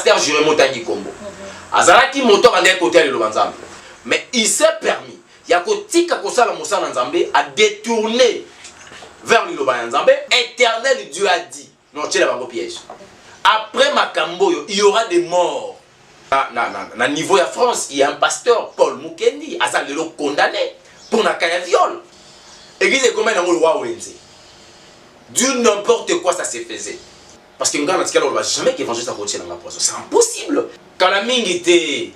pasteur Jérémy Tangi Kombo. Azalaki moto à côté de l'Obanzambe. Mais il s'est permis, il y a Kotika Kosala Moussa Nzambe à détourner vers l'Obanzambe. Éternel Dieu a dit, non, tu es là-bas au piège. Après Makambo, il y aura des morts. Na niveau de France, il y a un pasteur, Paul Mukendi, Azal le condamné pour un viol. Église est comme un roi Wenze. Dieu n'importe quoi ça se faisait. Parce que nous avons jamais qu'évangéliste a retiré dans la poisson. C'est impossible. Quand la mingi était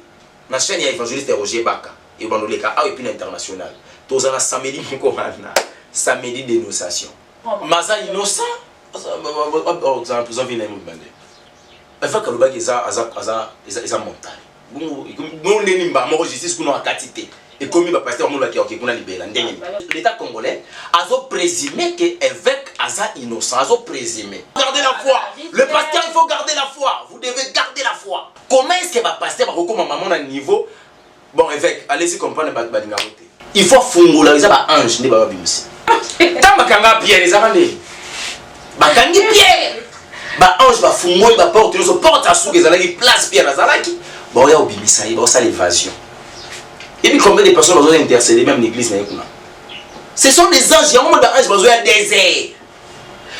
la chaîne, il y a évangéliste Roger Baka et Bandoleka et puis l'international. Tous en samedi samedi dénonciation. Maza innocent. Exemple, vous en venez nous demander. Il faut que le bac est montagne. Nous n'avons pas justice pour nous quantité. Et comme il va passer au monde qui a libéré. L'État congolais a présumé que l'évêque est innocent. A présumé. Gardez la foi. Le pasteur, il faut garder la foi. Vous devez garder la foi. Comment est-ce que le pasteur va recommander à mon niveau? Bon, évêque, allez-y comprendre. Il faut fungula les anges. Ne pas bimsi. Tant bakanga Pierre les anges. Bakangi Pierre. Ba ange ba fungoli ba porte nous porte à sous les alaki place Pierre azalaki. Bon ya obimisa il va ça l'évasion. Et puis combien de personnes ont intercédé même l'église na yekuna. Ce sont des anges, il y a un moment d'ange besoin de désert.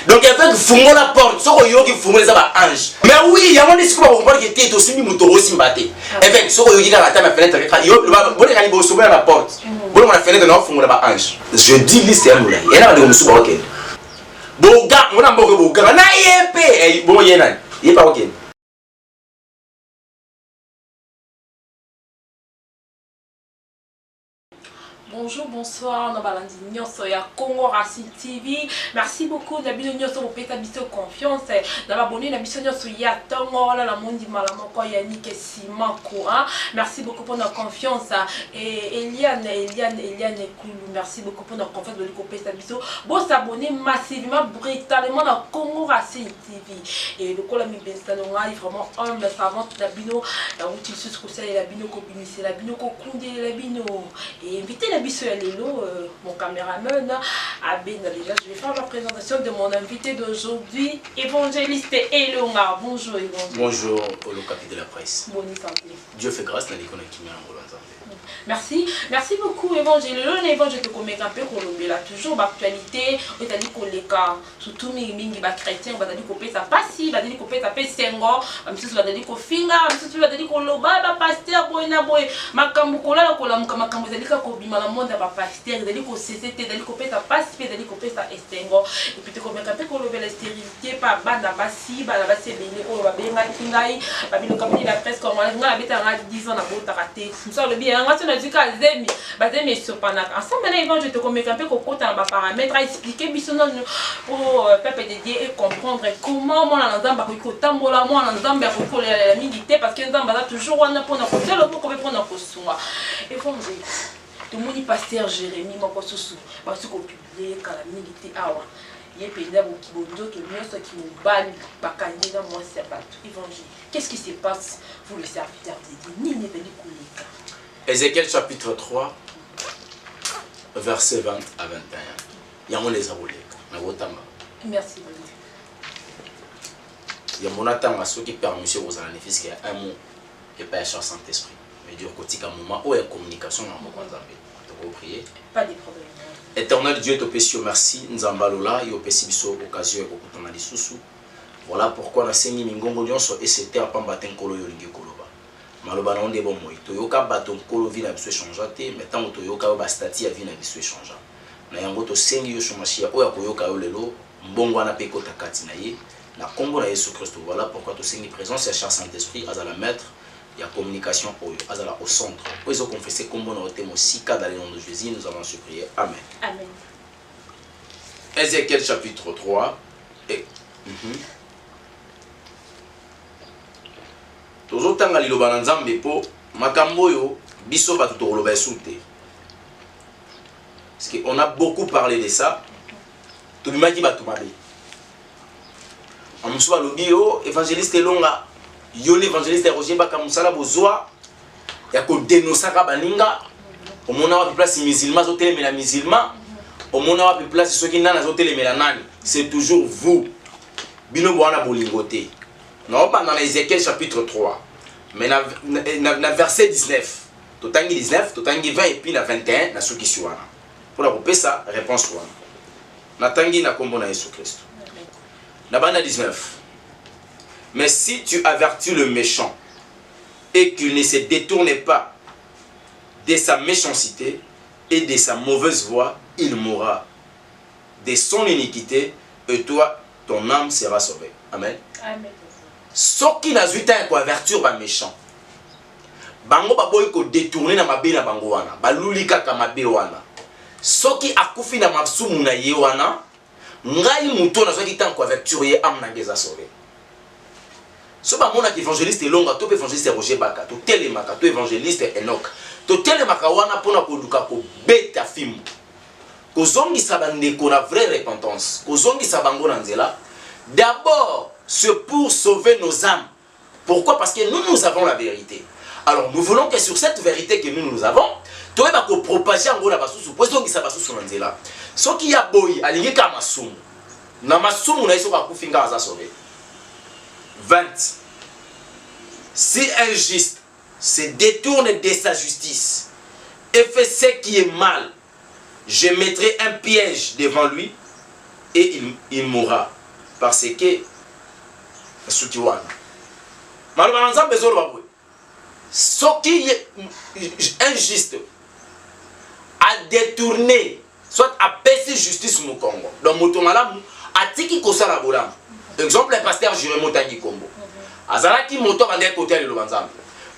Donc il y avait fungo la porte, ce qu'on yoki fungo les anges. Mais oui, il y a un moment de ce qu'on va comprendre que était aussi mutoro simbate. Avec ce qu'on yoki dans la table la fenêtre, yo bon les canibo sauver la porte. Bon la fenêtre na fungo la ange. Je dis liste ya moula. Il y a de musu ba OK. Boga, on a beaucoup boga. Na yepé, bon yena. Il pas OK. Bonjour, bonsoir, nous allons sur Congo Racine TV. Merci beaucoup d'abonner sur votre confiance. D'abonner sur Yatongo, la Mondi Malamoko, Yannick et Simon Courant. Merci beaucoup pour notre confiance. Et Eliane Koulou, merci beaucoup pour notre confiance de l'Écope. Bon, s'abonner massivement, brutalement dans Congo Racine TV. Et le Colami Benstanonga est vraiment humble, savante d'Abino. La route il se trouve la Bino Kobinisi, la Bino Kokunde, la Bino. Et inviter la mon caméraman Abena. Déjà, je vais faire la présentation de mon invité d'aujourd'hui, évangéliste Elonga. Bonjour évangéliste. Bonjour au capitaine de la presse. Bonne santé. Dieu fait grâce dans l'économie qui met en Roland. Merci, merci beaucoup évangéliste. Le évangéliste comme un peu là toujours l'actualité, on t'a dit qu'on les cas surtout mingi ba chrétien, on va dire qu'on peut ça passer, on va dire qu'on peut ça peut sengo, même si on va dire qu'on finga, même si on va dire qu'on loba ba pasteur boyna boy, makambu kola kola makambu zalika ko bima la monde ba pasteur, zalika ko CCT, zalika ko peut ça passer, zalika ko peut ça sengo, et puis comme un peu qu'on lobe la stérilité pas banda basi, ba la basi belé ko ba benga kingai, ba bino comme la presse comme on a beta 10 ans na bota raté. Ça le bien, on a dit qu'à Zemi, Bazemi Sopanak. Ensemble, maintenant, je te convainc un peu qu'au côté de paramètres, à expliquer pour peuple de Dieu et comprendre comment on a dans le tambola, moi, dans la milité, parce que dans le toujours, on a pour notre côté, le pour qu'on a pour soi. Et vous tout le monde, pasteur Jérémy, mon poste sous, parce qu'on publie quand la milité a. Il y a des gens qui nous bannent, qui nous évangile. Qu'est-ce qui se passe pour le serviteur de Dieu? Ézéchiel chapitre 3, verset 20 à 21. Il y a mon les aboulés. Merci. Il y a mon attendre ceux qui permettent aux analystes qu'il y a un mot et pas un chant Saint-Esprit. Mais du côté un moment où il y a communication dans mon conzambé. Donc, vous priez. Pas de problème. Éternel Dieu, te péché merci. Nous en balola, il y a occasion et au de sous. Voilà pourquoi nous avons mis Mingongo Nyonso et c'était à Pambaten Kolo Yolingi Koloba. Maloba na onde bon moi. Toyoka baton Kolo vi na biso échangeate, mais tant toyoka ba stati a vi na biso échangeant. Na yango to sengi yo chomachia oya koyoka yo lelo, mbongo wana pe kota kati na ye. Na kombo na Yesu Christ. Voilà pourquoi to sengi présence ya Saint-Esprit azala maître. Il y a communication au centre. Ils ont confessé comme on a été Sika dans le nom de Jésus. Nous allons se prier. Amen. Amen. Ézéchiel chapitre 3. Et tozotanga liloba na Nzambe po makambo yo biso batu toloba esute. Parce qu'on a beaucoup parlé de ça. Tout le monde dit batu mabe. On me soit lobi yo évangéliste Elonga. Yo l'évangéliste Roger Baka Moussala Bozoa ya ko dénoncer baninga au mona wa place musulman zo telemela musulman au mona wa place ceux qui nana zo telemela nani c'est toujours vous bino bwana bolingoté Non, dans Ézéchiel chapitre 3. Mais dans verset 19. Totangi 19, totangi 20 et puis na 21, na suki suana. Pour la couper ça, réponse suana. Na tangi na kombo na Jésus Christ. Na bana 19. Mais si tu avertis le méchant et qu'il ne se détourne pas de sa méchanceté et de sa mauvaise voie, il mourra de son iniquité et toi, ton âme sera sauvée. Amen. Amen. Ce qui n'a pas quoi avertir ba méchant. Bango baboy ko détourner na mabe na bango wana. Balulika ka mabe wana. Soki akufi na masumu na ye wana, ngai muto na soki tan ko avertir ye am na ngeza sauvé. So ba mona évangéliste longa to évangéliste Roger Baka, to telemaka to évangéliste Enoch. To telemaka wana pona ko luka ko beta film. Ko zongi sabande ko na vraie repentance. Ko zongi sabango na nzela. D'abord, c'est pour sauver nos âmes. Pourquoi? Parce que nous avons la vérité. Alors, nous voulons que sur cette vérité que nous avons, tu vas propager en gros la basusu. Pour ça, ça va sur l'anzela. Ce qui a boy, aligné comme masum. Na masum, on a ici va kufinga à sauver. 20. Si un juste se détourne de sa justice et fait ce qui est mal, je mettrai un piège devant lui et il mourra. Parce que ce qui est malheureusement, besoin de ce qui est injuste a détourné, soit à baisser justice au Congo. Donc, Motomalam a tiki kosala bolam. Exemple, le pasteur Jérémy Tangi Kombo. Azalaki moto va aller côté de l'Obanzambe.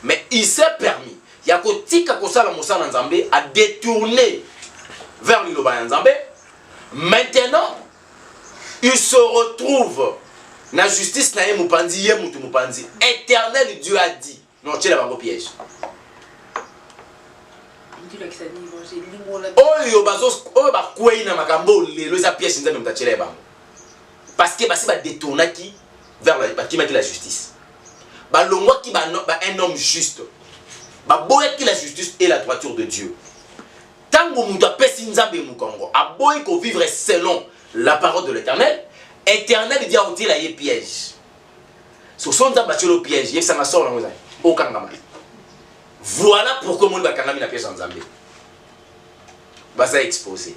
Mais il s'est permis, il y a tika kosala Moussa Nzambe a détourné vers l'Obanzambe. Maintenant, il se retrouve dans la justice na Mupandi, Mupandi. Éternel Dieu a dit. Non, tu es là, piège. Parce que c'est un détourné qui vers la justice. Un homme juste. La justice et la droiture de Dieu. Tant que nous devons vivre selon la parole de l'Éternel, Éternel dit à il piège. Ce sont des pièges. Il y a au Kangama. Voilà pourquoi mon Kangami n'a pièce en Zambie. Basa exposé.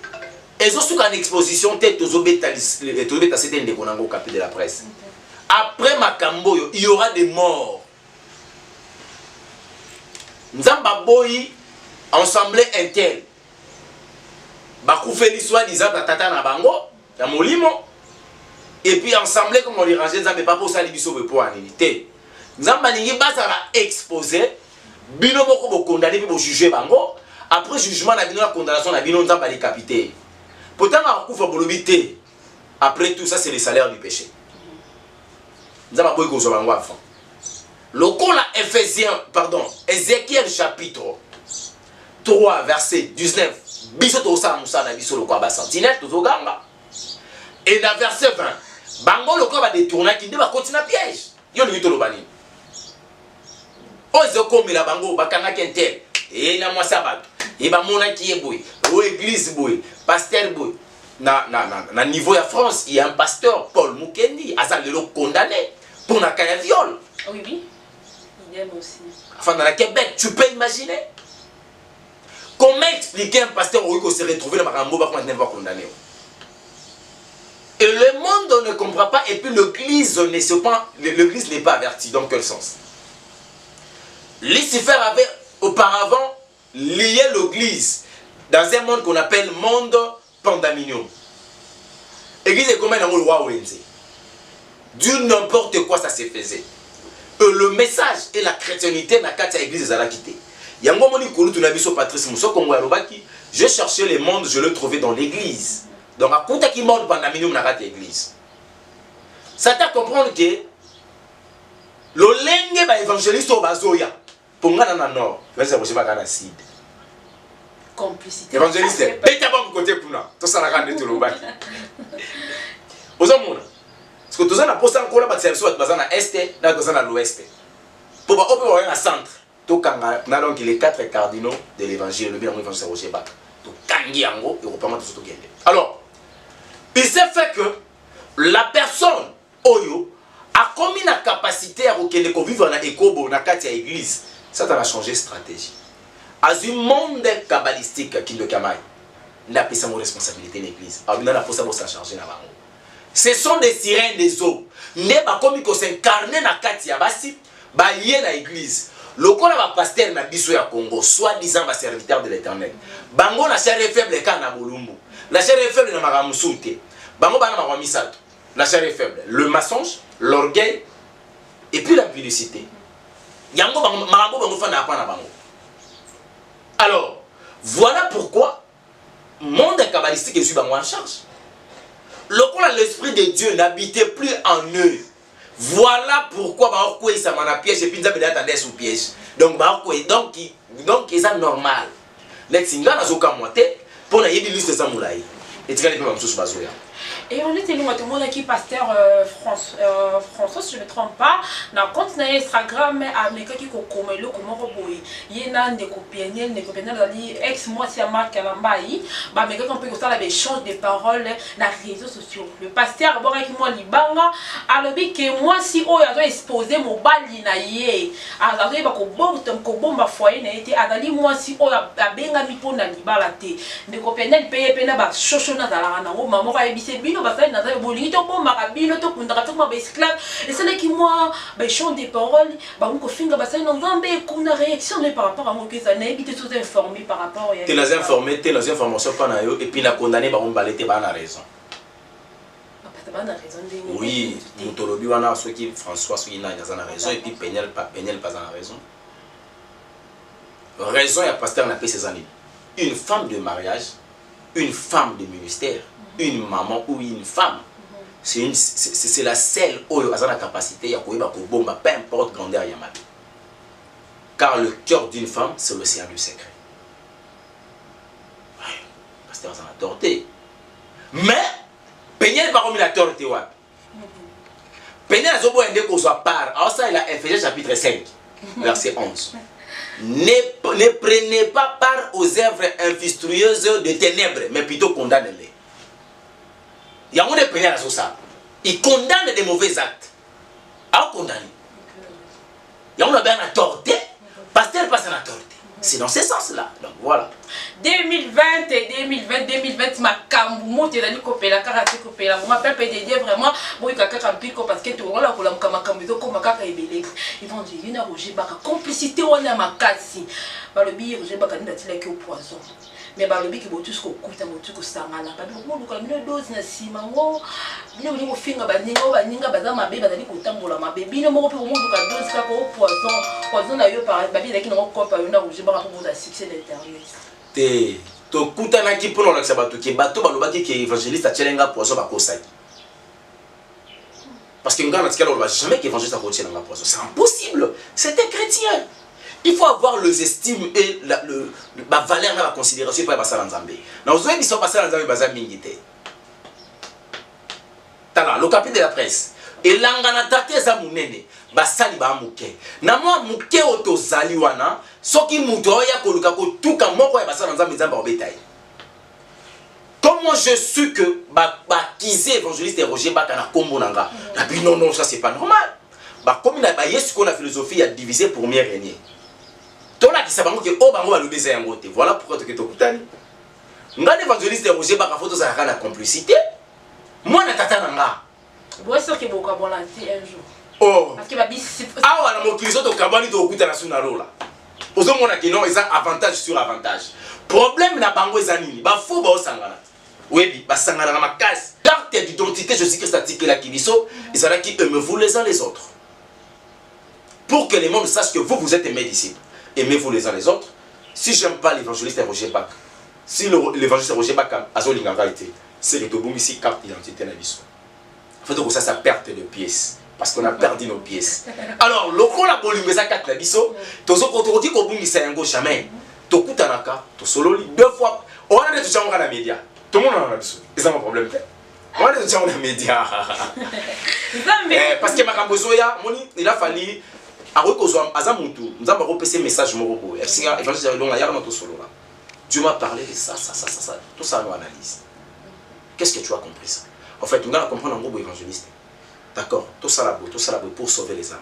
Et ce sont en exposition tête aux obétas c'était des Konango capé de la presse. Après Makambo, il y aura des morts. Nzamba boy ensemble intel. Bakoufeli soit disant tata na bango, na molimo. Et puis ensemble comme on les rangeait Nzamba pas pour ça les biso pour anilité. Nzamba ningi bazala exposé, bino moko bo condamné bo juger bango, après jugement na bino la condamnation na bino Nzamba décapité. Pourtant na kufa bolobité. Après tout ça c'est le salaire du péché. Nzamba boy ko zo bango afan. Lokola Ézéchiel chapitre 3 verset 19. Biso to sa musa na biso lokwa ba sentinelle to ganga. Et dans verset 20, bango lokwa ba détourner qui va continuer piège. Yo ni to lobani. Ozo komela bango bakanga kentel et na moi sabat et ba mona qui est boy o église boy pasteur boy na niveau ya France il y a un pasteur Paul Mukendi asa le condamné pour na kaya viol. Oui oui, il aime aussi. Enfin dans le Québec, tu peux imaginer comment expliquer un pasteur qui se retrouve dans Marambo va condamné. Et le monde ne comprend pas et puis l'église n'est pas avertie. Dans quel sens? Lucifer avait auparavant lié l'église dans un monde qu'on appelle monde pandaminium. L'église est comme un roi Wenze. Du n'importe quoi ça se faisait. Le message et la chrétienté n'a qu'à l'église à la quitter. Yango moni kulu tunabiso Patrice Muso Kongo Alobaki, j'ai cherché le monde, je l'ai trouvé dans l'église. Donc à compte qui monde pandaminium n'a qu'à l'église. Ça t'a comprendre que le lenge ba évangéliste au bazoya. Pour moi, dans le nord, je vais vous dire acide. Complicité. Évangéliste, bêta bon côté pour nous. Tout ça, la grande tout le baki. Aux hommes, parce que tout ça, on a posé encore là, c'est soit dans l'est, dans l'ouest. Pour avoir un centre, tout quand on a donc les 4 cardinaux de l'évangile, le bien évangile Roger Baka. Tout kangi ango, et reprend tout ce que. Alors, il s'est fait que la personne Oyo a commis la capacité à vivre dans l'écobo, dans l'église. Ça a changé de stratégie. À un monde kabbalistique qui ne kamai, il a pris sa responsabilité de l'église. Il a pris sa charge. Ce sont des sirènes des eaux. Ne pas comme ils s'incarnent dans la Katia Bassi, liés dans l'église. Le corps va pasteur na biso ya Congo, soi-disant va serviteur de l'Éternel. Bango la chair est faible quand na bolumbu. La chair est faible na magamusute. Bango bana magamisato. La chair est faible. Le mensonge, l'orgueil et puis la publicité. Yango marambo bango fa na pa na bango. Alors, voilà pourquoi monde kabbalistique est bango en charge. L'esprit de Dieu n'habitait plus en eux. Voilà pourquoi ça m'a piège et puis ça me attendait sous piège. Donc c'est normal. L'exinga n'a aucun moité pour la yébi liste de Samoulaï. Et tu vas les faire comme ça. Et on était loin, tout le monde qui pasteur François, si je ne me trompe pas, dans le compte Instagram, américain qui comme le comment reboyer. Il y a des copies, ex-moi, c'est Marc Kalambaï, mais quand on peut ça, l'échange de paroles dans les réseaux sociaux. Le pasteur, bon, avec moi, Libanga, alors que moi, si on a exposé mon bali na yé, alors il va qu'on bombe foyer n'a été, alors moi, si on a benga mi pour na libalate, des copies, elle paye pena ba chochona dans la rana, maman va ébisser bino, parce que dans un bolingi, to bon marabino, to kundra, to ma esclave, et c'est là qui moi, échange des paroles, bah on finga, bah ça non zambé, qu'on a réaction par rapport à moi que ça n'a évité de nous informer par rapport. T'es les informés, t'es les informations qu'on a eu, et puis la condamné, bah on va l'été, bah on a raison. Oui, Moutolobi, on a ceux qui François, ceux qui n'ont pas raison, et puis Péniel pas en raison. Raison, il y a pasteur n'a pas ses années. Une femme de mariage, une femme de ministère, une maman ou une femme, c'est la seule où elle a la capacité à bomba, peu importe grandeur il y a ma vie. Car le cœur d'une femme, c'est l'océan du secret. Pasteur, ça a torté. Mais, Péniel par contre, il a torté. Péniel a dit qu'on soit part. Alors ça, il a Éphésiens chapitre 5, verset 11. Ne prenez pas part aux œuvres infructueuses de ténèbres, mais plutôt condamnez-les. Il y a un de Péniel à ça. Il condamne des mauvais actes. Alors condamné. Il y a un bien à torter. Pasteur passe à torter. C'est dans ce sens-là. Donc voilà. 2020 et 2020, ma cambo, tu as dit que la karaté copé la moi papa de dire vraiment bon il y a quelqu'un pico parce que tu vois là pour la cambo comme kaka ebelé ils vont dire il y a Roger Baka complicité on a ma kasi par le biir Roger Baka n'a dit que au poison mais par le biir qui bout tout ce qu'on coûte un truc au sangala pas donc moi quand une dose na sima ngo bino ni mofinga baninga baza mabe bazali kotambola mabe bino moko pe mo ka dose ka ko poison na yo par babi lakini ngo ko pa yo na Roger Baka pour la succès d'internet. To kutana ki pour la sabato ki bato balobaki ki évangéliste a tchelenga poison ba kosaki. Parce que ngana tikalo ba jamais que évangéliste a tchelenga poison. C'est impossible. C'était chrétien. Il faut avoir les estimes et la valeur na la considération pour passer dans Zambé. Na ozo bi so passer dans Zambé baza mingité. Tala le capitaine de la presse. Et langana tate za munene basali ba muke. Na moi muke otozali wana soki muto ya koluka ko tuka moko ya basala nzambe nzambe obetaye. Comment je suis que baptisé évangéliste Roger Baka na kombo nanga. Na bi non ça c'est pas normal. Ba comme na ba yesu ko na philosophie a diviser pour mieux régner. Tona ki sabango ke o bango ba lobeza yango te. Voilà pourquoi to kutani. Ngane évangéliste Roger Baka photo za kana complicité. Moi na tata nanga. Bon sûr que beaucoup volonté un jour. Oh. Parce que ba bis ah wana mo kristo to kabani to kutana suna lola. Ozo mona ke non eza avantage sur avantage. Problème na bango eza nini? Ba fo ba osangana. Oui, ba sangana na makasi. Carte d'identité Jésus-Christ a tiqué la kibiso, et ça là qui aimez-vous les uns les autres. Pour que le monde sache que vous êtes mes disciples. Aimez-vous les uns les autres. Si j'aime pas l'évangéliste Roger Baka, si l'évangéliste Roger Baka a zoli nganga été, c'est le tobum ici carte d'identité na biso. Faut que ça perte de pièces. Parce qu'on a perdu nos pièces. Alors, le rôle a bolumé ça quatre biso, tozo kotoroti ko bungisa yango jamais. To kutanaka, to sololi deux fois. On a des gens dans les médias. Tout le monde en a biso. C'est ça mon problème. On a des gens dans les médias. Parce que Makambozoya, il a fallu après que soit azamutu, nous avons repéré message moko. Dieu m'a parlé de ça. Tout ça nous analyse. Qu'est-ce que tu as compris ça? En fait, on a compris un gros évangéliste. d'accord, tout ça pour sauver les âmes.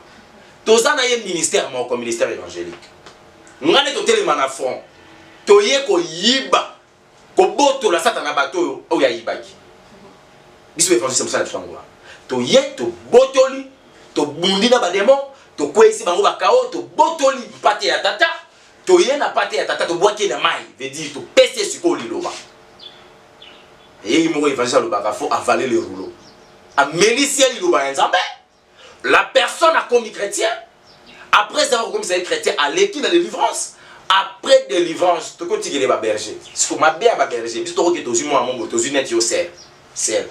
Tout ça, il y a un ministère, comme ministère évangélique. Nous avons tout le front. Tout y est yiba. Ko boto la satana bato o ya yibaki. Biso évangile c'est ça le fangwa. To ye to botoli, to bundi na ba démon, to kwesi bango ba kao, to botoli pate ya tata, to ye na pate ya tata to boaki na mai, veut dire to pese siko liloba. Et il mo évangile le baka faut avaler le rouleau. A mélicia liloba nzambe. La personne a commis chrétien. Après avoir commis chrétien à l'équipe de délivrance. Après délivrance, tu peux tirer les bergers. Si tu m'as bien berger, tu peux te dire moi mon tu net yo sel. Sel.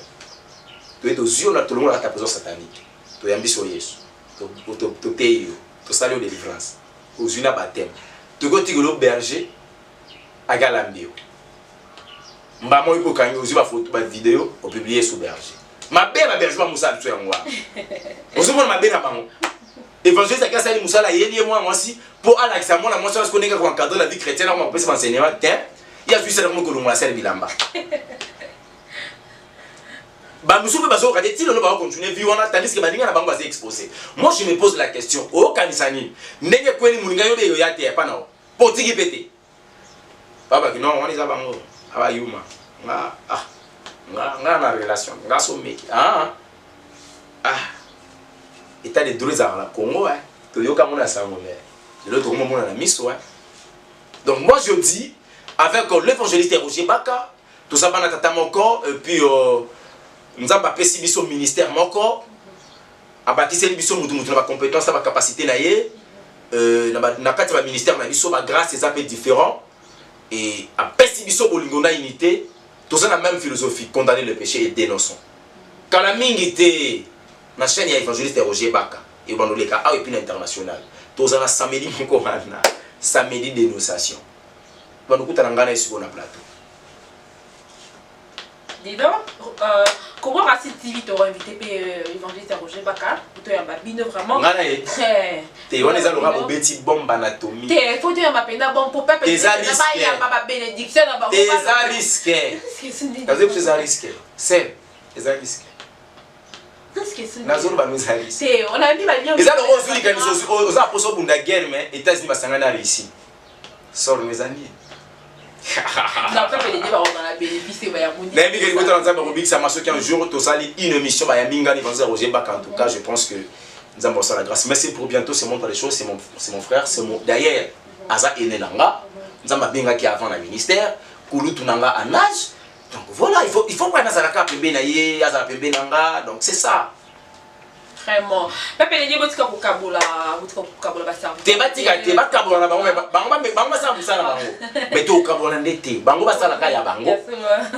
Tu es aux yeux là tout le monde a ta présence satanique. Tu es ambitieux Jésus. Tu paye, tu salut délivrance. Aux yeux na baptême. Tu peux tirer le berger à Galambio. Maman il faut quand aux yeux ma photo ma vidéo au publier sur berger. Ma bien ma berger Moussa tu es moi. Aux yeux ma bien na bango. Évangile c'est qu'à Moussa là yéli moi aussi pour aller à moi la moi je connais qu'on encadre la vie chrétienne on peut s'enseigner tiens il y a juste seulement que l'on va servir bilamba bah nous sommes basés au cadre si on va continuer vivre on a tandis que balinga na bango va s'exposer. Moi je me pose la question au kanisani ndenge kweli mulinga yo be yo yate pa na potiki pété papa que non on les a bango aba yuma nga na relation nga so meki état de droits à la Congo, hein. Donc moi je dis, avec l'évangéliste Roger Baka, tout ça va tata moko, et puis nous avons appelé si au ministère moko, à bâtir les bisous nous avons compétence, la capacité naie, na quatre ministère na biso grâce c'est un peu différent, et à Pessibiso Bolingona unité, tout ça la même philosophie, condamner le péché et dénonçons. Quand la mingité na chaîne ya évangéliste Roger Baka et bandoleka a et puis international tous ana samedi moko wana samedi dénonciation bandukuta na ngana ici na plateau dis donc comment Racine TV t'aura invité évangéliste Roger Baka to ya babino vraiment ngana te on les a lora bobeti bombe anatomie te faut dire ma pena bon pour peuple des risques ya baba bénédiction na ba des risques des risques c'est des risques Nazoro ba mizali. C'est on a dit ba lien. Les gens ont dit que aux apôtres pour la guerre mais États-Unis va s'engagner réussi. Sors mes amis. Non pas les débats on a bénéficié ba ya mundi. Les amis que vous dans Nzambe Rubik ça marche qu'un jour to sali une émission ba ya minga ni vanza Roger Baka en tout cas je pense que Nzambe ça la grâce. Merci pour bientôt c'est mon les choses c'est mon frère c'est mon derrière Aza Enelanga Nzamba binga qui avant la ministère Kulutu nanga en âge. Donc voilà, il faut prendre ça la carte benaye, ça la benanga, donc c'est ça. Vraiment. Papa les dieux botika kukabola ba service. Te batika te bakabola na bango bango ça musala bango. Mais to kukabola ndete, bango basala ka ya bango.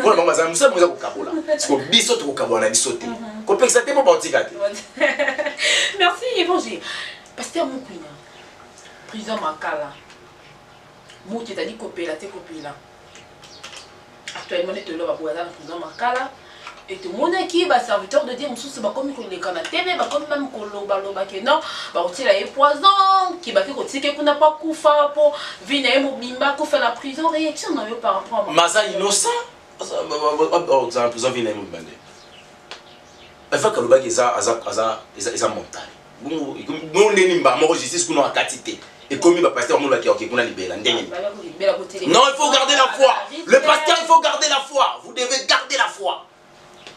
Pour bango basala musala muza kukabola. Parce que biso to kukabola na biso te. Ko pekisa te mo botika te. Merci évangile. Pasteur Mukwina. Prison Makala. Mouti t'a dit copela te copela. Actuellement, tu es là pour aller dans Makala. Et tout le monde qui est serviteur de Dieu, c'est comme les canaux TV, comme même que non, il y a poison, qui va n'a pas koufa pour venir mobimba, pour faire la prison. Réaction par rapport à Maza innocent. En prison, vient mobimba. Il faut que le bac est montagne. Nous, on est en justice, nous avons quantité. Et comme il va passer, on va libérer. Non, il faut garder la foi. Le pasteur, il faut garder la foi. Vous devez garder la foi.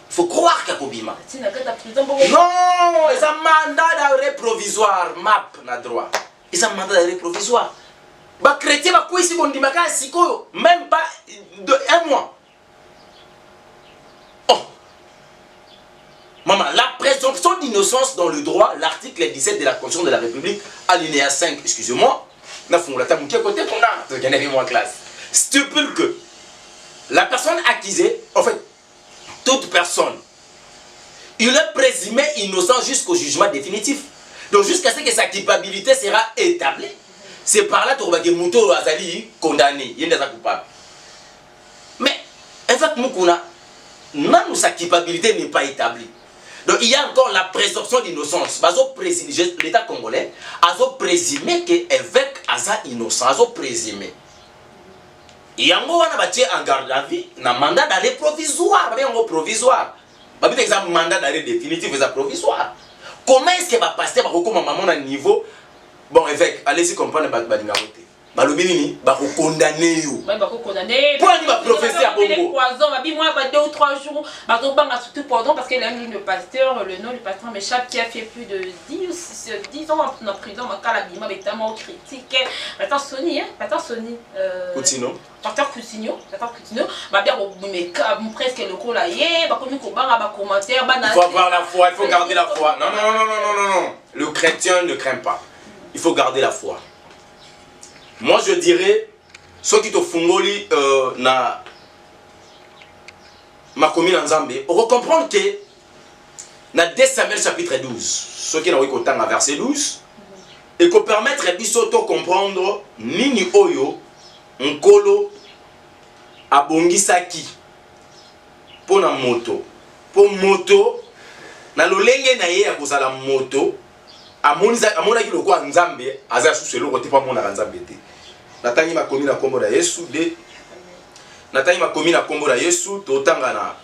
Il faut croire qu'il y a Kobima. Non, c'est un mandat d'arrêt provisoire. MAP n'a droit. C'est un mandat d'arrêt provisoire. Les chrétiens, même pas de 1 mois. Oh. Maman, la présomption d'innocence dans le droit, l'article 17 de la Constitution de la République, alinéa 5, excusez-moi, stipule que la personne accusée, en fait, toute personne, il est présumé innocent jusqu'au jugement définitif. Donc jusqu'à ce que sa culpabilité sera établie, c'est par là que Mouto Azali condamné, il est coupable. Mais, en fait, non, sa culpabilité n'est pas établie. Donc il y a encore la présomption d'innocence. L'État congolais a présumé que l'évêque est innocent, a présumé. Il y a en garde à vie, un mandat d'arrêt provisoire, provisoire. Par exemple, mandat d'arrêt définitif et provisoire. Comment est-ce que va passer par comment maman à niveau bon évêque, allez-y comprendre badingaroté. Balobi nini ba ko condamner yo. Ba ko condamner. Pour ni ba professeur à Bongo. Poison, ba bi moi ba 2 ou 3 jours, ba ko banga surtout pardon parce qu'il a mis le pasteur, le nom du pasteur m'échappe qui a fait plus de 10 ans en prison, ma kala bima tellement critique. Attends Sony hein, attends Sony Coutinho. Pasteur Coutinho, ba bien presque le rôle là, ba ko mi ko banga ba commentaire, ba na. Il faut avoir la foi, il faut garder la foi. Non. Le chrétien ne craint pas. Il faut garder la foi. Moi je dirais, ceux qui te fungoli na ma commune en Zambie, on va comprendre que dans 2 Samuel chapitre 12, ceux qui n'ont pas à verset 12, et qu'on permettre à bisoto comprendre nini oyo nkolo abongisaki pour na moto, pour moto na lolenge na ye ya kozala moto amona ki lokwa nzambe aza sous le côté pas mona nzambe te. Natangi makomi na kombo na Yesu de natangi makomi na kombo na Yesu to tanga na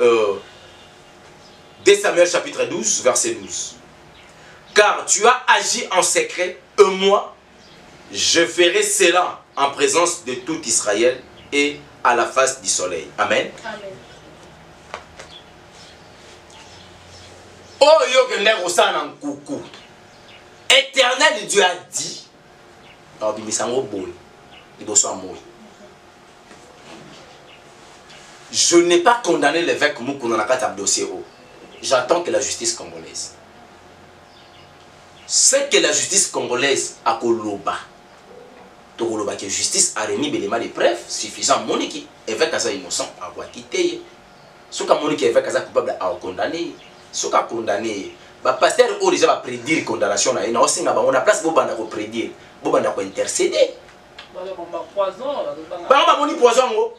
2 Samuel chapitre 12 verset 12. Car tu as agi en secret et moi je ferai cela en présence de tout Israël et à la face du soleil. Amen. Amen. Oh yo que ndeko sana nkuku. Éternel Dieu a dit. Alors bimisango boy. Je n'ai pas condamné l'évêque Moukou dans la carte dossier. J'attends que la justice congolaise. C'est que la justice congolaise a Koloba. Tokoloba que justice a remis des preuves suffisant. Moniki évêque a innocent à quoi quitter. Ce que Moniki évêque a coupable à condamner. Ce qu'a condamné. Bah pasteur ou déjà va prédire condamnation na ina osinga ba on a place bobanda ko prédire. Bobanda ko intercéder. Poison. Bah on poison.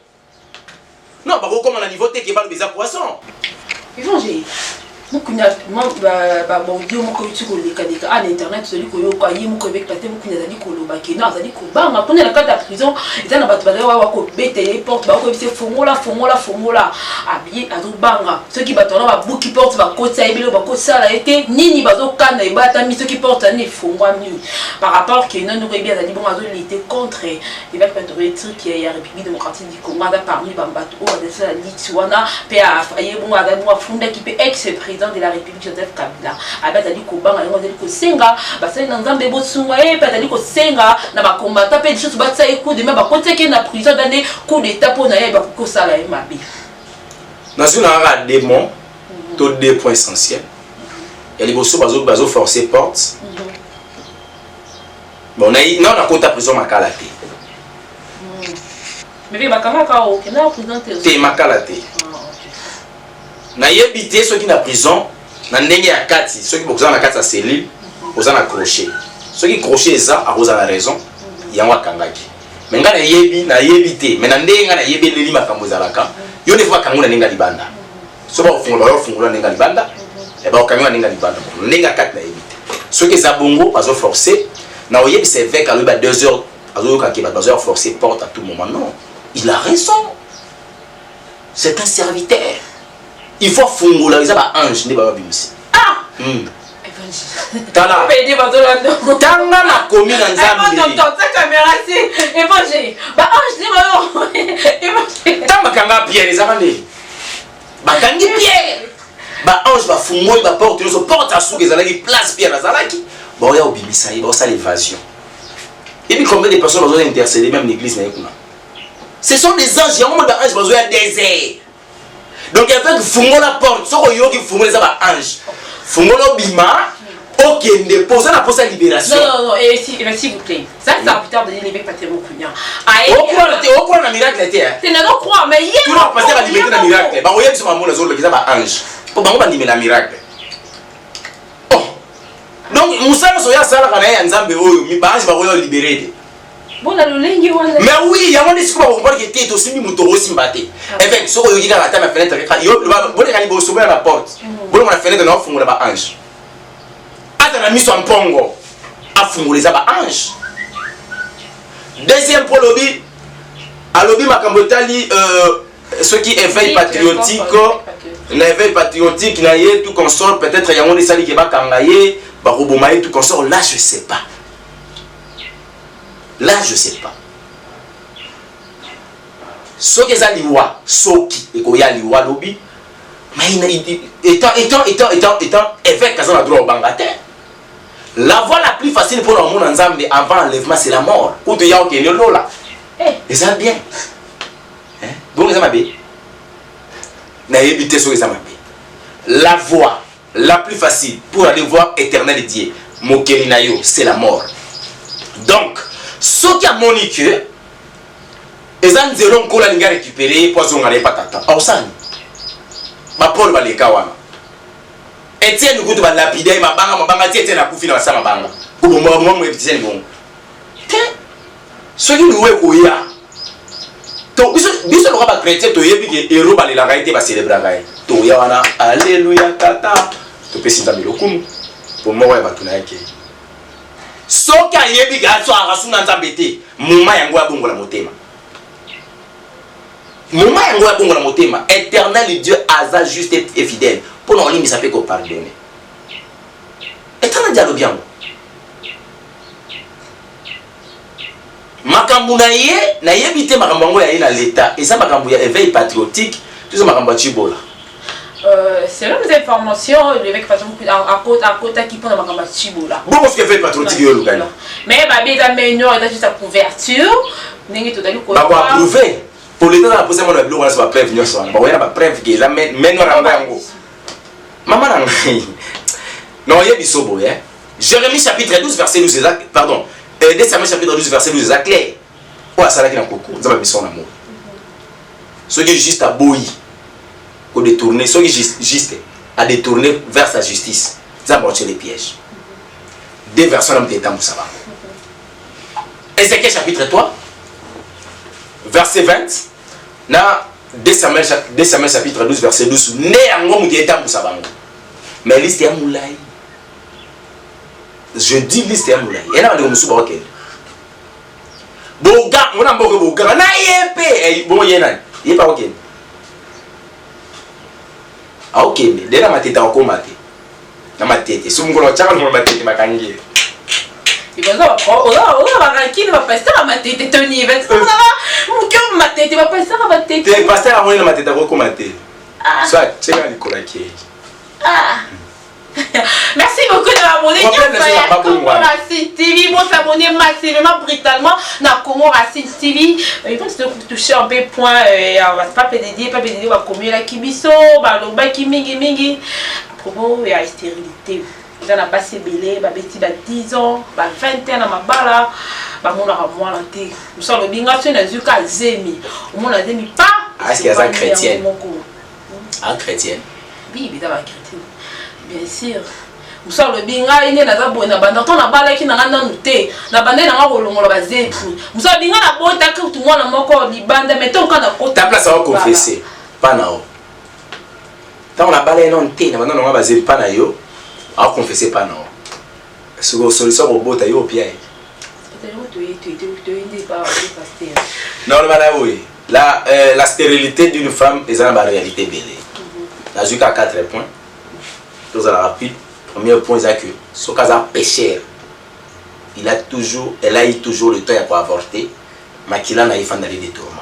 Non, bah comment on a niveau que ba le poisson. Évangile. Mukuna bon Dieu moko yuko lekadeka à l'internet celui ko yoka yi moko avec paté mukuna zali ko lobaki na zali ko banga pona la carte de prison ezana bato bala wa ko betele porte ba ko bise fongola abi azo banga ceux qui batona ba buki porte ba kota ebelo ba kosala ete nini bazo kana e bata mi ceux qui porte ni fongwa mi par rapport que non nous bien zali bon azo lutter contre il va faire des trucs qui est République démocratique du Congo parmi bambato o de ça Lituana pe a faye bon ada bon funda qui peut ex de la République Joseph Kabila abazali ko banga ngo zali ko senga basali na nzambe bosunga bazali ko senga na ba combattant pe juste ba tsa eku de ma ba koteke na prison d'année coup d'état pour na ba ko sala e mabe national ra démon to 2 points essentiels et les bosso bazo forcer porte bon na kota prison makala te mais ba kamaka o kena prison te makala te na yebité ceux qui na prison na ndenge ya kati ceux qui boza na kati ya cellule boza na crochet ceux qui crochet ça a boza la raison yango akangaki mais nga na yebité mais na ndenge na yebeleli makambo zalaka yo ne fois kanguna ndenge libanda so ba ofungula ndenge libanda et ba okanguna ndenge libanda ndenge kati na yebité ceux qui za bongo bazo forcer na oyebi c'est avec à 2 heures azo ka ki bazo forcer porte à tout moment non il a raison c'est un serviteur. Il faut fungula les ange ne baba bimisi. Ah. Tala. Tanga na komi na nzambe. Ta caméra c'est évangile. Ba ange ne baba. Évangile. Tamba kanga Pierre les avande. Ba kangi Pierre. Ba ange ba fungoli ba porte les porte à sous ezalaki place Pierre azalaki. Ba oya obimisa ba ça l'évasion. Et puis combien de personnes ont intercédé même l'église na yekuna. Ce sont des anges, il y a un moment d'ange besoin désert. Donc avec fungola porte, ce que yo qui fungola ça va ange. Fungola bima, OK, ne poser la poste libération. Non, et s'il vous plaît. Ça c'est un putain de l'évêque Patémo Kounia. Au quoi na miracle était. Tu ne crois mais hier. Tu vas passer à libérer na miracle. Ba oyebi so mamola zo le kiza ba ange. Po bango ba ndimela miracle. Oh. Donc musala so ya sala kana ya nzambe oyo, mi ba ange ba oyo libérer. Bon la lolengi wana. Mais oui, il y a un discours pour comprendre que tu es aussi muto aussi mbaté. Avec ce que yo la fenêtre, yo bon les bo souber la porte. Bon la fenêtre na fungula ba ange. Ata na miso mpongo. A fungula ba ange. Deuxième pour lobby. A lobby makambotali ceux qui éveillent patriotique. na éveil patriotique na ye tout consort peut-être yango ne sali ke bakanga ye bakoboma ye tout consort là je sais pas soki eza liwa soki ekoya liwa lobi mais étant évêque aza na droit obanga te la voie la plus facile pour le monde en Zambie avant l'enlèvement c'est la mort ou de ya okende lola eza bien donc eza mabe na éviter soki eza mabe la voie la plus facile pour aller voir éternel Dieu mokeli na yo c'est la mort donc soki amoni que eza nzelo nkola linga récupérer poison ngale patata ausani ba Paul baleka wana Etienne kutu ba lapide mabanga ti Etienne akufi na basa mabanga kubomba mo Etienne bon te soki luwe koya to biso lo ba chrétien to yebi ke héros balela gaite ba célébrer gaite to ya wana alléluia tata to pesi nzambe lokumu pour moi ba tuna yake soki ayebi ga so arasuna nzambe te moma yango ya bongola motema moment yango ya bongo na motema éternel Dieu aza juste et fidèle pour nous limiter ça peut qu'on pardonner éternel Dieu bien makambu na yebite makambu yango ya na l'état et ça makambu ya éveil patriotique tout ça makambu ya chibola selon les informations l'évêque par exemple à côté qui prend makambu ya chibola bon parce que éveil patriotique yo lukana mais ba beta menor et juste sa couverture ndenge totali ko ba approuver pour l'état dans la position de l'eau, on va prévenir ça. On va prévenir que la main nous renvoie. Maman non, il y a du sobo, hein. Jérémie chapitre 12 verset 12 pardon. 2 Samuel chapitre 12 verset 12 c'est clair. Ouais, ça là qui n'a pas beaucoup. Ça va bien son amour. Ce qui est juste à bouillir, pour détourner, ce qui est juste à détourner vers sa justice. Ça va les pièges. 2 versets dans le temps ça va. Ézéchiel chapitre 3 verset 20 na 2 Samuel chapitre 12 verset 12 né yango muti etambusa bango mais liste ya mulai je dis liste ya mulai ena ndeko musuba okende boga mona mboke boga na yepe bo yena yepa okende okende dela mateta okomate na matete sumukolo chaka no matete makangi il va avoir qui va passer à ma tête Tony va mon cœur ma tête va passer à ma tête tu passer à moi ma tête à commenter soit c'est là Nicolas qui merci beaucoup de m'abonner à Racine TV bon s'abonner massivement brutalement na Congo Racine TV il faut toucher un peu point pas PDD va communiquer la kibiso ba loba ki mingi à propos de la stérilité ils ont passé belé ba beti ba 10 ans ba 20 ans na mabala ba mona ka mwana te musa lo binga tu na zuka zemi o mona zemi pas est-ce qu'il y a un chrétien un chrétien oui il est un chrétien bien sûr musa lo binga ine na za bona banda to na bala ki na ngana nute na banda na ngako longola ba zetu musa binga na bota ka tu mwana moko libanda meto kana kota ta place à confesser pas na o tant na bala non te na banda na ba zetu pas na yo à confesser pas non. Ce que solution au bout au pied. Non oui. La stérilité d'une femme est en réalité belle. La jusqu'à 4 points. Tous à la rapide. Premier point c'est que ce cas pécheur. Elle a eu toujours le temps pour avorter, mais qu'il a eu fan d'aller des tourments.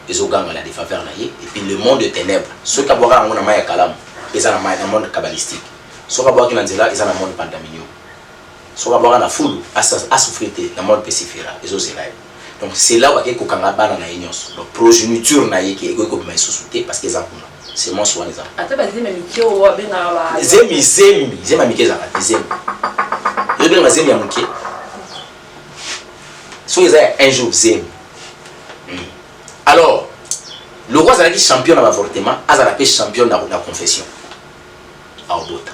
Les organes la des faveurs et puis le monde de ténèbres. Ce qui a boire en maya kalam, ils ont un monde kabbalistique. Soka boa kina nzela eza na monde pandaminyo soka boa na fulu a souffrir na monde pesifera ezo zelai donc c'est là où akeko kanga bana na nyonso donc progéniture na yeki ego ko bima sous-souté parce que za kuna c'est mon soin les ata ba zemi mikio wa benga ba zemi mikeza ka zemi yo benga zemi ya muke so ils a un jour zemi alors le roi Zalaki champion dans l'avortement azala champion dans la confession à Obota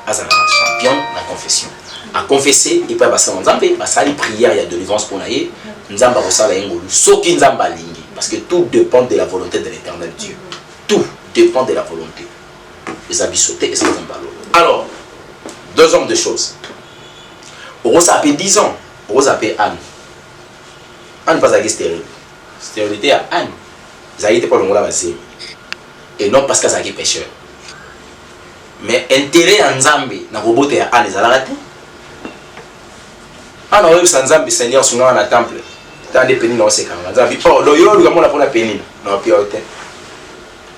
azala champion la confession à confesser et pas basa nzambe basa li prière il y a délivrance pour naie nzamba kosala ngolu soki nzamba lingi parce que tout dépend de la volonté de l'Éternel Dieu tout dépend de la volonté les abisotés et ça alors deux hommes de choses Rosa a 10 ans Rosa a Anne pas à stérilité à Anne ça a été pas le ngola basé et non parce qu'azalaki pécheur. Mais intérêt en Nzambe na robota ya Anne ezalaka te. Ana oyebisa Nzambe Seigneur sunga na temple. Tande penina osekanga. Nzambe oh do yo luka mona pona penina. Na pia hotel.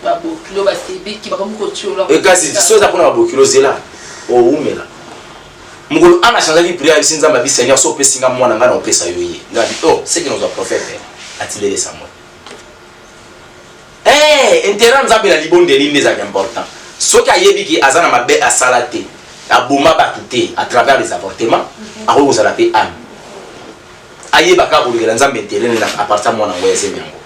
Babo kilo ba sebe ki ba ko tiola. Et kasi soza pona babo kilo zela. O umela. Mugolo ana changé prière ici Nzambe bi Seigneur so pesinga mwana ngana opesa yo ye. Nzambe oh c'est que nous a prophète atile ça moi. Eh intérêt Nzambe la libonde linde za important. Ce qui a yébiki azana mabe a salate a boma batute à travers les avortements a vous ala pe âme ayeba ka ko ngela Nzambe intérêt à partir moi na ngoyeze miango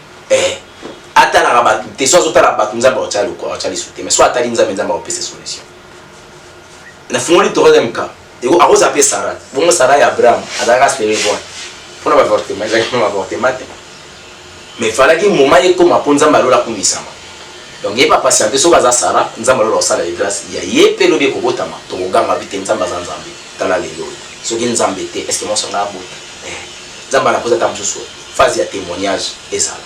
atala ka batute so zotala batu Nzambe o tshalo ko o tshali soute mais so atali Nzambe Nzambe o pese solution na fungoli troisième cas et a vous appeler Sarah bon Sarah et Abraham adaka espérer voir pour na avortement exactement avortement mais fallait que moment y comme aponza malola kumisama. Donc il pas patienter so baza Sarah Nzambe lo sala grâce ya yepelo be ko botama to ganga bite Nzambe za Nzambe tala lelo so ki Nzambe te est-ce que mon songa bota Nzambe na posa tamsusu phase ya témoignage ezala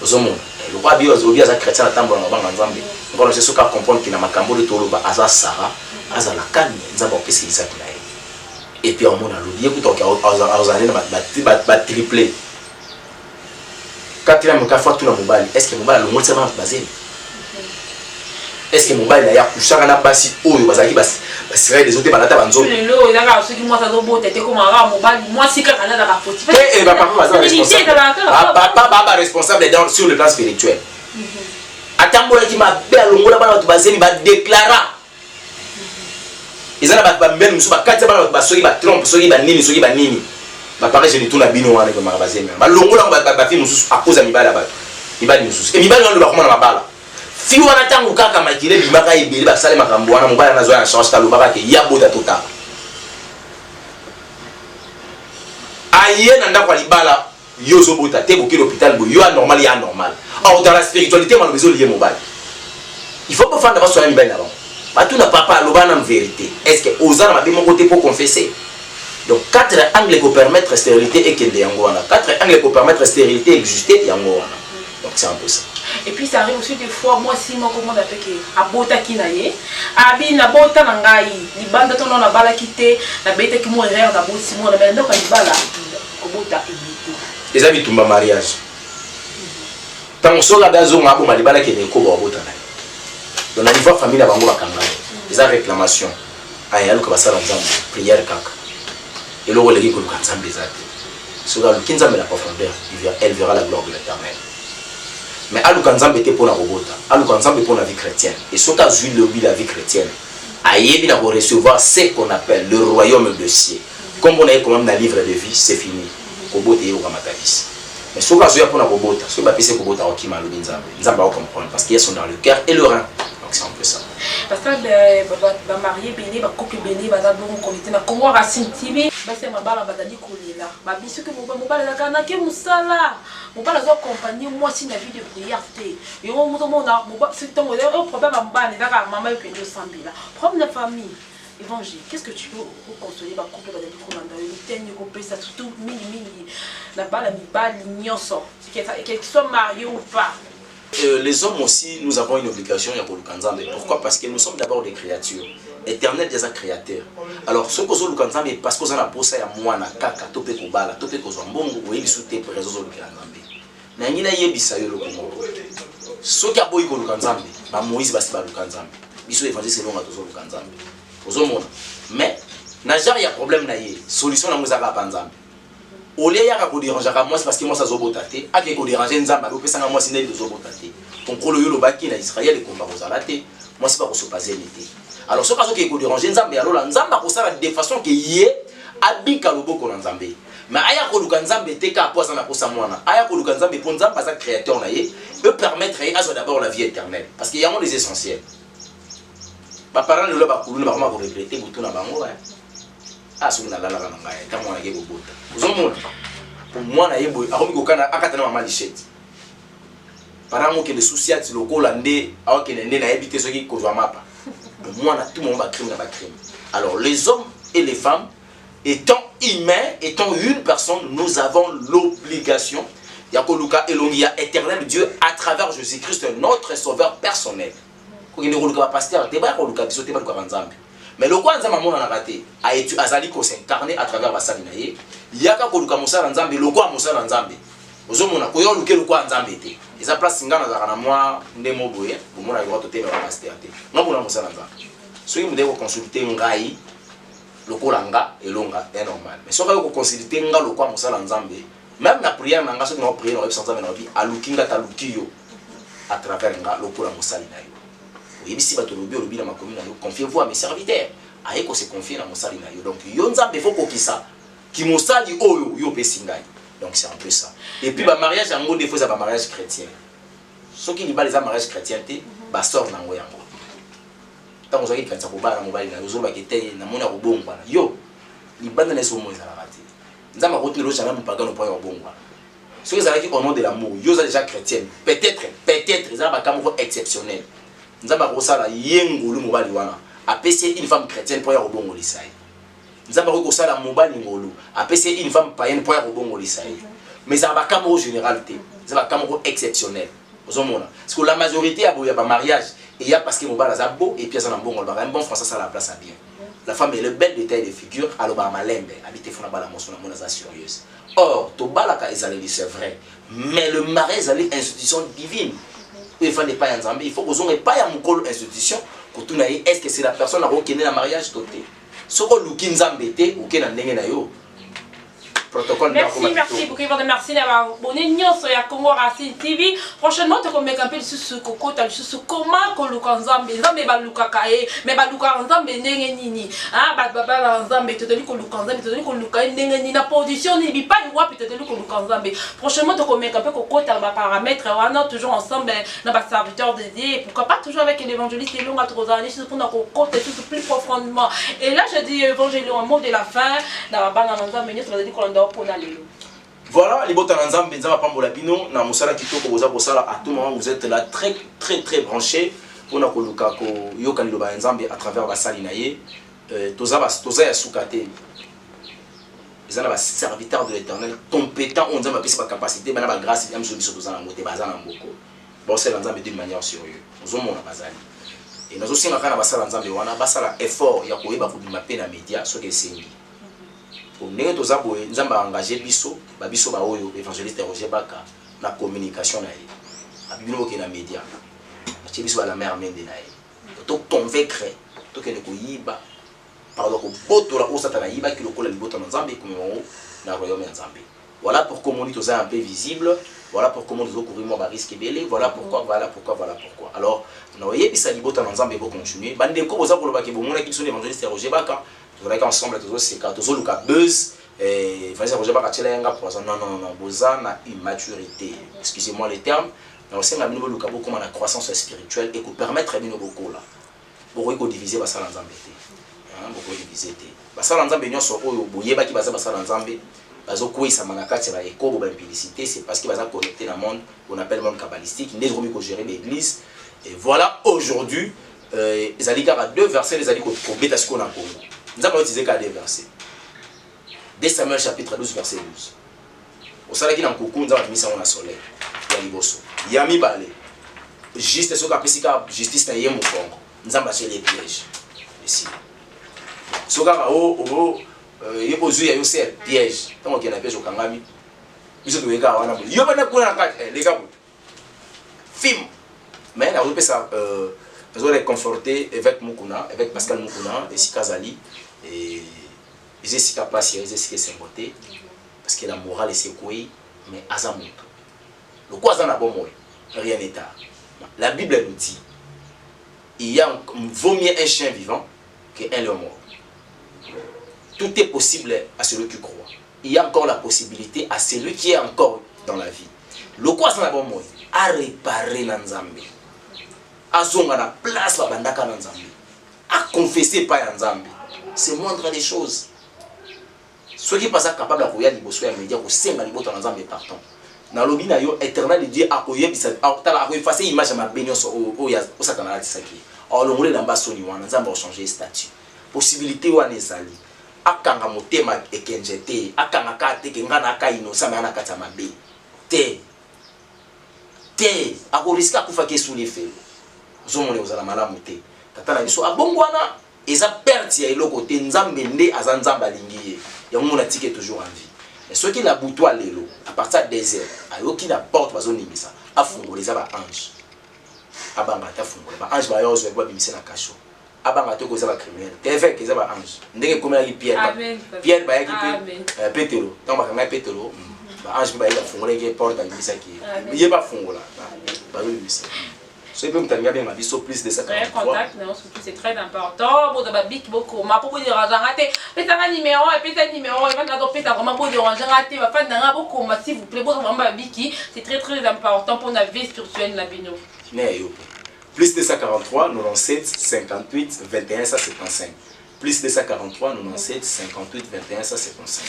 ozomo le roi bio zo bia za chrétien na tambo na banga Nzambe ngolo se soka comprendre que na makambo de toloba aza Sarah aza la kanye Nzambe opesi Isaac na et puis on mona lo ye kutoka aza na ba triplé quatrième cas fois tout na mobile est-ce que mobile le mot basé est-ce que mobile na ya kushaka na basi oyo bazaki basi basira des autres balata banzo lelo ezaka soki moi ça dobo tete ko mara mobile moi sika kana da ka foti et papa baza responsable papa responsable dans sur le plan spirituel atambola ki mabe alongola bana batu bazeli ba déclara ezana ba mbele musu ba kati bana ba soki ba trompe soki ba nini ba pare je ni tuna bino wana ko mara bazeli ba longola ba fi musu akoza mibala ba mibali musu et mibali wana ba komona mabala fi wana tangu kaka makile bimaka ebele ba sale makambo wana mobala na zo ya change ta lobaka ke ya boda tota aye na ndako libala yo zo bota te boki l'hôpital bo yo anormal ya normal or dans la spiritualité man besoin lier mobile il faut pas faire d'abord sur la mibali avant ba tout na papa lobana en vérité est-ce que osana ma bimo côté pour confesser donc quatre angles pour permettre stérilité et kende yango wana quatre angles pour permettre stérilité exister yango wana donc c'est un peu ça. Et puis ça arrive aussi des fois moi si moi comment d'après que abota kinaye abi na bota na ngai libanda to na bala kité na beta ki mo erreur na bosi mo na benda ko libala ko bota ebito les amis tumba mariage tant soka dazo ngabo malibala ke ne ko bota na donc na niveau famille na bango bakanga les réclamation aya luka basala nzambe prière kaka et le rôle ko luka nzambe zate soka lukinza la profondeur elle verra la gloire de l'Éternel. Mais aluka Nzambe te pona robota aluka Nzambe pona vie chrétienne et so ta zui le la vie chrétienne ayebi na recevoir ce qu'on appelle le royaume de ciel comme on a quand même dans livre de vie c'est fini robota yo kamatabisi mais so ka zo ya pona robota so ba pese robota okima lo Nzambe Nzambe va comprendre parce qu'ils sont dans le cœur et le rein donc c'est un peu ça parce que ba marié béni ba couple béni ba za bon comité na kongo racine tibi ba se mabala ba dali kolela ba biso que mobala la kana ke musala mobala zo accompagner moi si na vie de prière te yo mo na mobala c'est ton problème mobala ndaka mama yo kendo sambila problème de famille évangile qu'est-ce que tu veux consoler ba couple ba dali komanda yo tenye ko pesa tout mini la bala mi bal nyonso qu'il soit marié ou pas. Les hommes aussi, nous avons une obligation. Pourquoi? Parce que nous sommes d'abord des créatures. Éternel des créateurs. Alors, ce que nous avons parce que nous avons posé à moi, kaka, topé kobala, topé kozambongo, ou elisouté pour résoudre le kanzambe. Nangina yebisa yo le komoko. Ce qui a boy ko kanzambe, ba Moïse basi ba kanzambe. Biso évangile selon la tozo kanzambe. Ozomona. Mais na jar ya problème na ye, solution na muzaka panzambe. Au lieu de déranger moi parce que moi ça zobotate a que déranger nzamba lo pesa moi sineli zobotate concolo yo lo baki na Israël et combat ozalate moi c'est pas pour se passer l'été alors ce cas que déranger nzamba alors la nzamba ko sala de façon que yé abika loboko na nzambe mais aya ko luka nzambe te ka poza na posa mwana aya ko luka nzambe pour nzamba za créateur na yé peut permettre à d'abord la vie éternelle parce qu'il y a des essentiels ba parents le ba kulu na ba ko regretter butu na bango ah so na lala kana ngai ta mwana ke bobota uzomona pour moi na yebo akomi kokana akatana mama lichette paramo ke le souci ati lokola nde awake nde na yebite soki kozwa mapa moi na tout le monde va crime na ba crime alors les hommes et les femmes étant humains étant une personne nous avons l'obligation ya koluka elongi ya éternel Dieu à travers Jésus-Christ notre sauveur personnel. Ko ngene koluka ba pasteur te ba koluka biso te ba koluka nzambe. Mais le kwanza mamona na raté a été azali ko s'incarner à travers basali na ye. Yaka koluka musala nzambe lokwa musala nzambe. Ozomona ko yo luke lokwa nzambe te. Eza place ngana za kana moi ndemo boye, bomona yo to te ba pasteur te. Ngabona musala nzambe. Soki mude ko consulter ngai lokolanga elonga est normal. Mais soki ko consulter nga lokwa musala nzambe, même la prière nanga soki na prière na sans nzambe na bi alukinga talukiyo à travers nga lokola musali na yo. Yebisi bato lobi na makomi na yo, confiez-vous à mes serviteurs. Aye ko se confier na musali na yo. Donc yo nzambe faut kokisa ki musali oyo yo pesingai. Donc c'est un peu ça. Et puis ba mariage yango des fois ça ba mariage chrétien. Soki ni ba les mariage chrétien te ba sort nango yango. Tant que tu as ba na mobile na yo ba kete na mona ko bongwa na yo. Ni banda na so mo za la rate. Nzamba ko tilo jamais pagano po yo bongwa. Soki za qui au nom de l'amour, yo za déjà chrétien. Peut-être ça ba comme exceptionnel. Nzamba ko sala yengulu mobali wana. Apesi une femme chrétienne pour yo bongo lisai. Nzamba ko sala mobali ngolu. Apesi une femme païenne pour yo bongo lisai. Mais ça ba comme généralité. Ça ba comme exceptionnel. Parce que la majorité a un mariage et il y a parce que mon bar a beau et puis ça n'a bon un bon français ça la place à bien. La femme est le bel détail de figure alors bah malembe habiter fona bala mosso na mona sérieuse. Or to balaka ezali c'est vrai mais le mariage est une institution divine. Il faut ne pas en Zambie, il faut que pas ya mukolo institution pour tout naïe est-ce que c'est la personne a reconnu la mariage toté. Soko luki nzambe te ou ke na ndenge na yo. Protocole merci beaucoup merci d'avoir abonné nyonso ya Congo Racine TV. Prochainement te comme un peu sur coco ta sur comment ko luka nzambe nzambe ba luka kae mais ba luka nzambe ndenge nini ah ba baba nzambe te deli ko luka nzambe te deli ko luka ndenge nini na position ni bi pas ni wapi te deli ko luka nzambe. Prochainement te comme un peu coco ta ba paramètres wana toujours ensemble na ba serviteur de Dieu pourquoi pas toujours avec l'évangéliste et longa trozani sur pour na coco tout plus profondément. Et là je dis évangile au mot de la fin na ba na nzambe ni to deli ko voilà, les bottes en ensemble, Benzama Pambola Bino, na Moussala Kitoko, à tout moment, vous êtes là très branchés pour nous colocar Yokan Loba Nzambe à travers la Salinaye, Toza Yasukate. Ils ont serviteur de l'éternel, compétent, on dit que c'est pas capacité, mais la grâce, il y a un solution dans la montée, Bazan en beaucoup. Bon, c'est l'ensemble d'une manière sérieuse. Nous avons un Bazali. Et nous aussi, on a un effort, il y a un peu de médias, ce que c'est. Pour nous, nous avons engagé Bisso, Bisso Baoyo, évangéliste Roger Baka, la communication. Nous avons les médias. Nous avons la mère Mende. Nous avons convaincre, nous avons pardon, voilà pourquoi mon est un peu visible, voilà pourquoi mon est risque belé, voilà pourquoi. Alors, nous avons dit que ça va continuer. Bandeko, vous avez dit que vous avez évangéliste Roger Baka. Nous avons ensemble tous ces cas, tous les buzz, Roger Baka non, vous avez une immaturité, excusez-moi les termes, mais aussi nous avons comme la croissance spirituelle et pour permettre à nous beaucoup là, pour diviser la salle en Zambie. Beaucoup diviser. La salle en Zambie, nous sommes boyeba qui basa la salle en Zambie, bazo koi sa manakati la éco ou implicité, c'est parce qu'il va connecter dans le monde qu'on appelle le monde kabbalistique, nous devons gérer l'église. Et voilà aujourd'hui, les alliés à deux versets, les alliés au bêta ce qu'on a pour nous. Nous avons utilisé qu'à deux versets. 2 Samuel chapitre 12 verset 12. Au salaire qui n'a coucou, nous avons mis ça au soleil. Il y a mis balé. Juste ce qu'a fait justice n'a rien au Congo. Nous avons acheté les pièges. Ici. Ce qu'a il y a aussi un piège. Tant qu'il y a un piège au Kangami. Ils sont tous les gars. Il y a pas de quoi les gars. Film. Mais on peut ça. Nous allons conforter avec Mukuna, avec Pascal Mukuna et Sikazali. Et ils ont Sika place, ils ont Sika Sengote. Parce que la morale est secouée, mais Azamoto. Le quoi ça n'a pas bon, rien n'est tard. La Bible nous dit il vaut mieux un chien vivant qu'un lion mort. Tout est possible à celui qui croit. Il y a encore la possibilité à celui qui est encore dans la vie. Le quoi ça n'a pas bon, à réparer Nanzambe. À zonga la place la bandaka Nanzambe. À confesser pas Nanzambe. C'est moindre des choses. Ceux qui passent capable de courir les bosses et médias au sein de l'ibota Nanzambe partant. Dans le bin yo éternel Dieu a couillé bisa a effacer image ma bénion au satana tisaki. Alors le monde d'amba soni wana Nzambe a changé statut. Possibilité wana ezali. Akanga motema ekenjete, akanga kate ke ngana ka innocent na kata mabe. te akorisika akufaki esuli efelo ozomona ozala malamu te tata na biso abongwana eza perte ya eloko te nzambe nde aza nzambe alingi ye yango mona tike toujours en vie mais soki la butwa lelo à partir de 2 heures ayoki na porte bazoningisa afungola eza baange abanga ata fungola baange bayo ozwa babimisa na kasho abanga te koza bacriminel teveke eza baange ndenge ekomelaki Pierre bayaki mpe Petero ntango bakanga Petero baange mpe bayaki afungolaki porte abimisaki ye bafungola bazobimisa. C'est plus de ça. Contact, c'est très important. Bon, beaucoup. Ma propos de ranger, peut-être un numéro, peut-être un numéro, il va peut-être vraiment beaucoup de ranger, il va faire beaucoup, s'il vous plaît, vraiment Biki, c'est très très important pour la vie spirituelle de la bino. Plus de 143, 97, 58, 21, 175. Plus de 143, 97, 58, 21, 175.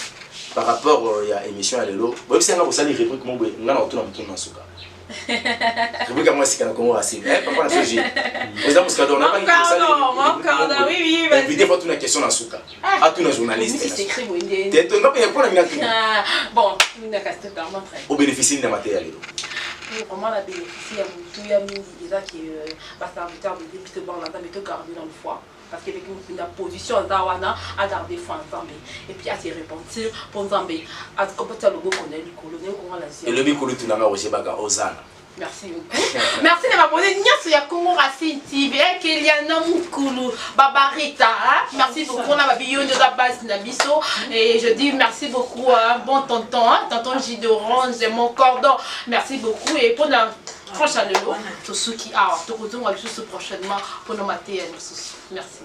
Par rapport à l'émission à l'élo, vous savez, vous allez répondre comment vous allez retourner dans le souka. Je veux que moi, c'est comme racine. Papa, la sujet. Vous avez un cadeau. Encore, oui. Invitez votre une question dans souka. À tous nos journalistes. Bon, nous n'avons pas au bénéfice de la matière. Vraiment, la bénéficie à tout le monde qui est serviteur de début de banque, mais garder dans le foie. Parce qu'avec une position d'Awana à garder foi ensemble. Et puis à se repentir pour Zambé. À ce qu'on peut le beau qu'on est du colonel, on va la dire. Et le micro tu n'as aussi pas Ozana. Merci beaucoup. Merci de m'abonner. Nyas ya Congo Racine TV. Keliana Mukulu Babarita. Merci beaucoup. On a babillon de la base Nabiso. Et je dis merci beaucoup à bon tonton. Tonton J d'Orange, c'est mon cordon. Merci beaucoup. Et pour la prochaine, tous ceux qui ont, tout le monde prochainement pour nous mater. Merci.